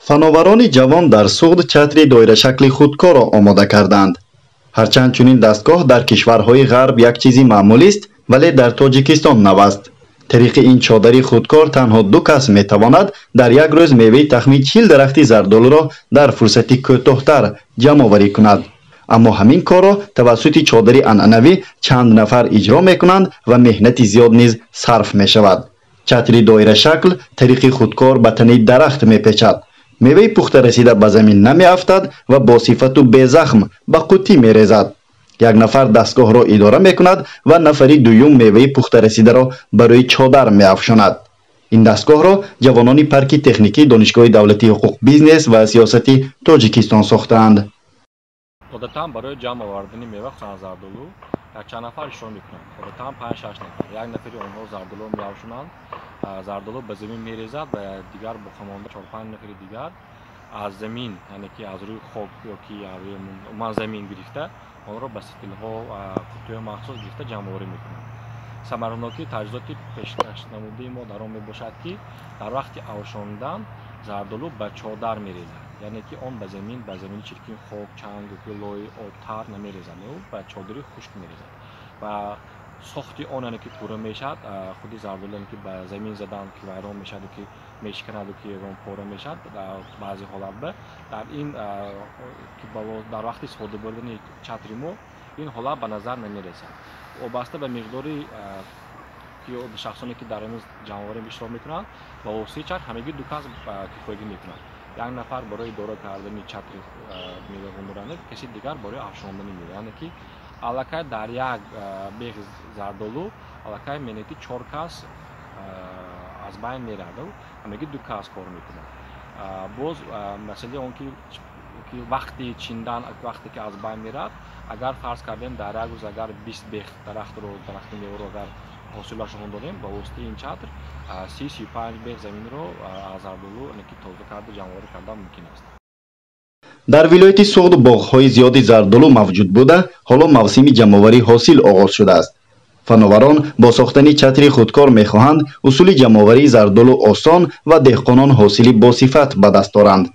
фановарони ҷавон дар суғд чатри доирашакли худкорро омода карданд. ҳарчанд чунин дастгоҳ дар кишварҳои ғарб як чизи маъмулист, вале дар тоҷикистон нав аст. тариқи ин чодари худкор танҳо ду кас метавонад дар як рӯз меваи тахмин 40 дарахти зардолуро дар фурсати кӯтоҳтар ҷамъоварӣ кунад. аммо ҳамин корро тавассути чодари анъанавӣ чанд нафар иҷро мекунанд ва меҳнати зиёд низ сарф мешавад. чатри доирашакл тариқи худкор ба тани дарахт мепечад. меваи пухта расида ба замин намеафтад ва бо сифату безахм ба қуттӣ мерезад. як нафар дастгоҳро идора мекунад ва нафари дуюм меваи пухта расидаро ба рӯи чодар меафшонад. ин дастгоҳро ҷавонони парки техникии донишгоҳи давлатии ҳуқуқ бизнес ва сиёсати тоҷикистон сохтаанд. одатан барои ҷамъ овардани мева хусусан зардолу якчанд нафар ишро мекунанд. одатан 5-6 нафар. як нафари онҳо зардолуро меафшонанд. зардолу ба замин мерезад ва дигар бо хамонда 4-5 нафари дигар аз замин, яъне ки аз рӯи хок ёки аз замин гирифта онро ба стилҳо қуттиҳои махсус гирифта ҷамъоварӣ мекунанд. самараноки таҷҳизоти пешкашнамудаи мо дар он мебошад ки дар вақти авшонидан зардолу ба чодар мерезад, яъне ки он ба замини чиркин хок, чанг ёки лои об тар намерезад, ба чодари хушк мерезад ва сохти он яъне ки пурра мешавад, худи зардолу яъне ки ба замин задан ки вайрон мешавад ки мешиканад ки он пора мешавад дар баъзи ҳолатба дар ин ки дар вақти истифода бурдани чатри мо ин ҳолат ба назар намерасад. вобаста ба миқдори шахсоне ки дар ин ҷамъоварӣ иштирок мекунанд ва воситаи чатр ҳамагӣ ду кас кифоягӣ мекунанд. як нафар барои идора кардани чатри мевагондуранда, каси дигар барои афшондани мева, яъне ки аллакай дар як беғ зардолу аллакай менеки 4 кас аз байн меравад, ҳамагӣ ду кас кор мекунанд. боз масъалаи он ки вақти чиндан вақте ки аз байн меравад, агар фарз кардем дар як рӯз агар 20 беғ дарахти меваро агар ҳосилашон дорем, ба воситаи ин чатр 30-35 беғ заминро аз зардолу яъне ки тоза карда ҷамъоварӣ кардан мумкин аст. дар вилояти суғд боғҳои зиёди зардолу мавҷуд буда, ҳоло мавсими ҷамъоварии ҳосил оғоз шудааст. фановарон бо сохтани чатри худкор мехоҳанд усули ҷамъоварии зардолу осон ва деҳқонон ҳосили босифат ба даст оранд.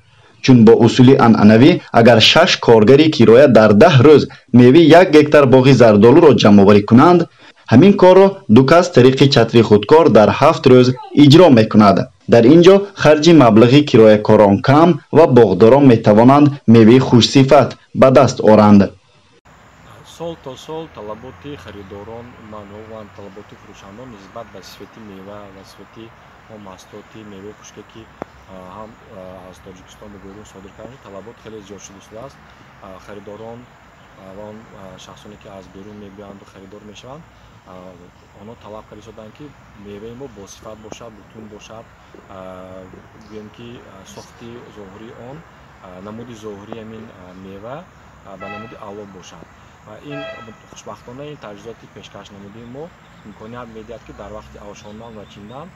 чун бо усули анъанавӣ агар 6 коргари кироя дар 10 рӯз меваи 1 гектар боғи зардолуро ҷамъоварӣ кунанд, ҳамин корро ду кас тариқи чатри худкор дар 7 рӯз иҷро мекунад. дар ин ҷо харҷи маблағи кироякорон кам ва боғдорон метавонанд меваи хушсифат ба даст оранд. сол то сол талаботи харидорон ва талаботи фурӯшандон нисбат ба сифати мева ва сифати маҳсулоти меваи хушке ки ҳам аз тоҷикистон ба берун содир карда талабот хеле зиёд шуда истааст. харидорон ва он шахсоне ки аз берун мебиянду харидор мешаванд, онҳо талаб карда истоданд ки меваи мо босифат бошад, бутун бошад, гӯем ки сохти зоҳирии он, намуди зоҳирии ҳамин мева ба намуди аъло бошад. ин хушбахтона ин таҷҳизоти пешкашнамудаи мо имконият медиҳад ки дар вақти авшондан ва чиндан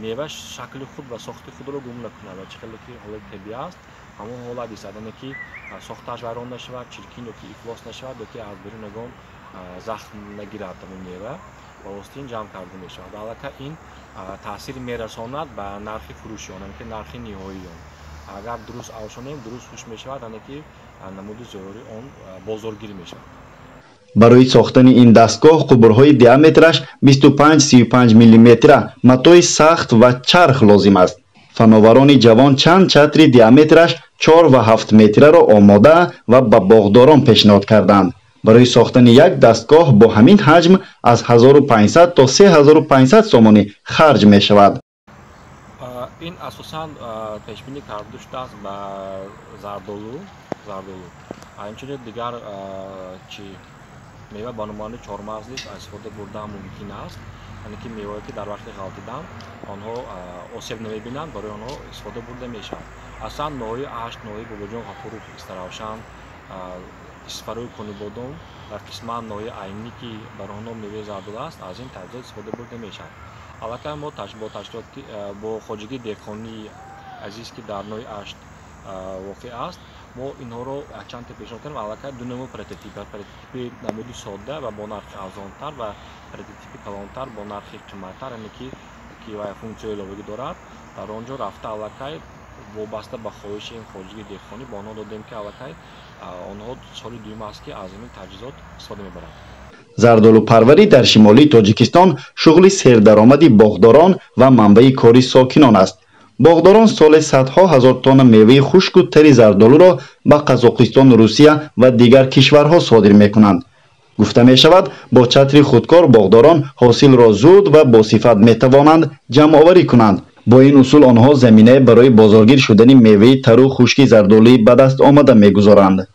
мева шакли худ ва сохти худро гум накунад ва чӣ хеле ки ҳолати табиӣ аст, ҳамон ҳолат истад, яъне ки сохташ вайрон нашавад, чиркин ёки ифлос нашавад ёки аз берун ягон захм нагирад ҳамин мева ва воситаи ин ҷамъ карда мешавад. аллакай ин таъсир мерасонад ба нархи фурӯши он, яъне ки нархи ниҳоии он. агар дуруст авшонем дуруст хуш мешавад, яъне ки намуди зоҳирии он бозоргирӣ мешавад. барои сохтани ин дастгоҳ қубурҳои диаметраш 25-35 миллиметра матои сахт ва чарх лозим аст. фановарони ҷавон чанд чатри диаметраш 4 ва 7 метраро омода ва ба боғдорон пешниҳод карданд. барои сохтани як дастгоҳ бо ҳамин ҳаҷм аз 1500 то 3500 сомонӣ харҷ мешавад. ин асосан пешбинӣ карда шудааст ба зардолу. инчунин дигар чи мева ба номани чормағзи истифода бурдан мумкин аст, яъне ки мевое ки дар вақти ғалтидан онҳо осеб намебинанд, барои онҳо истифода бурда мешавад. аслан ноҳияи ашт, ноҳияи бобоҷон ғафуров, истаравшан, исфаруи конибодон ва қисман ноҳияи айнӣ ки дар онҳо меваи зардол аст, аз ин таҷҳизот истифода бурда мешавад. аллакай мо бо хоҷагии деҳқонии азиз ки дар ноҳияи ашт воқеъ аст, мо инҳоро якчанд тип пешниҳод кардем. аллакай ду намуди прототипи намуди содда ва бо нархи арзонтар ва прототипи калонтар бо нархи қимматтар, яъне ки вай функсияи иловагӣ дорад. дар он ҷо рафта аллакай وابسته به خواهش این خارجی دهقانی با آنها دادیم که البته آنها سال دوم است که از این تجهیزات استفاده میبرند. زردالو پروری در شمالی تاجیکستان شغل سردرآمدی باغداران و منبع کاری ساکنان است. باغداران سال صدها هزار تن میوه خشک و تری زردالو را به قزاقستان، روسیه و دیگر کشورها صادر میکنند. گفته می شود با چتر خودکار باغداران حاصل را زود و با صفت می توانند جمع آوری کنند. با این اصول آنها زمینه برای بازارگیر شدن میوه تر و خشک زردالوی به دست آمده میگذارند.